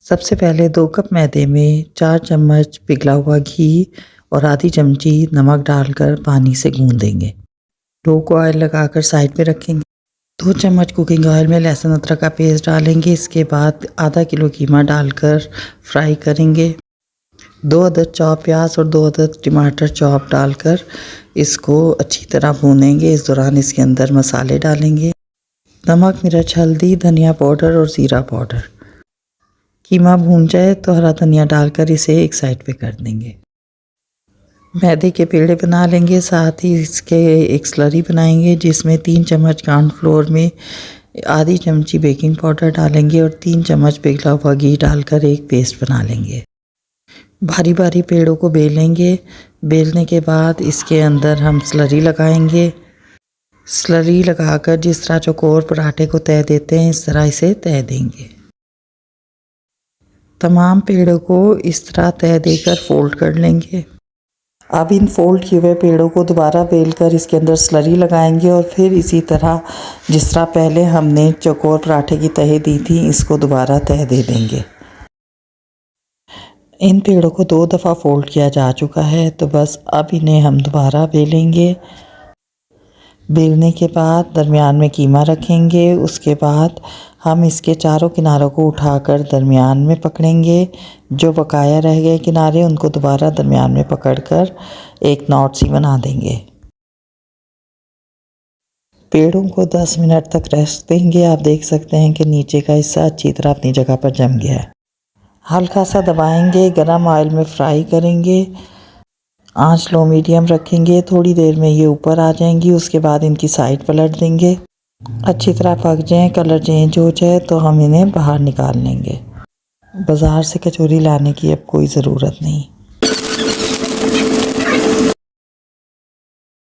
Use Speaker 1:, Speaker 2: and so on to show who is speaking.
Speaker 1: सबसे पहले 2 कप मैदे में 4 चम्मच पिघला हुआ घी और आधी चमची नमक डालकर पानी से गूंदेंगे। डो को ऑयल लगाकर साइड पे रखेंगे। 2 चम्मच कुकिंग ऑयल में लहसुन अदरक का पेस्ट डालेंगे। इसके बाद आधा किलो कीमा डालकर फ्राई करेंगे। 2 अदद चॉप प्याज और 2 अदद टमाटर चॉप डालकर इसको अच्छी तरह भूनेंगे। इस दौरान इसके अंदर मसाले डालेंगे, नमक, मिर्च, हल्दी, धनिया पाउडर और ज़ीरा पाउडर। कीमा भून जाए तो हरा धनिया डालकर इसे एक साइड पे कर देंगे। मैदे के पेड़े बना लेंगे, साथ ही इसके एक स्लरी बनाएंगे जिसमें 3 चम्मच कॉर्नफ्लोर में आधी चमची बेकिंग पाउडर डालेंगे और 3 चम्मच पिघला हुआ घी डालकर एक पेस्ट बना लेंगे। भारी भारी पेड़ों को बेलेंगे। बेलने के बाद इसके अंदर हम स्लरी लगाएंगे। स्लरी लगाकर जिस तरह चौकोर पराठे को तय देते हैं, इस तरह इसे तय देंगे। तमाम पेड़ों को इस तरह तय देकर फोल्ड कर लेंगे। अब इन फोल्ड किए हुए पेड़ों को दोबारा बेलकर इसके अंदर स्लरी लगाएंगे और फिर इसी तरह जिस तरह पहले हमने चौकोर पराठे की तह दी थी, इसको दोबारा तह दे देंगे। इन पेड़ों को 2 दफ़ा फोल्ड किया जा चुका है, तो बस अब इन्हें हम दोबारा बेलेंगे। बेलने के बाद दरमियान में कीमा रखेंगे। उसके बाद हम इसके चारों किनारों को उठाकर दरमियान में पकड़ेंगे। जो बकाया रह गए किनारे, उनको दोबारा दरमियान में पकड़कर एक नॉट सी बना देंगे। पेड़ों को 10 मिनट तक रेस्ट देंगे। आप देख सकते हैं कि नीचे का हिस्सा अच्छी तरह अपनी जगह पर जम गया है। हल्का सा दबाएंगे, गरम ऑयल में फ्राई करेंगे। आंच लो मीडियम रखेंगे। थोड़ी देर में ये ऊपर आ जाएंगी। उसके बाद इनकी साइड पलट देंगे। अच्छी तरह पक जाएं, कलर चेंज हो जाए तो हम इन्हें बाहर निकाल लेंगे। बाज़ार से कचौरी लाने की अब कोई ज़रूरत नहीं।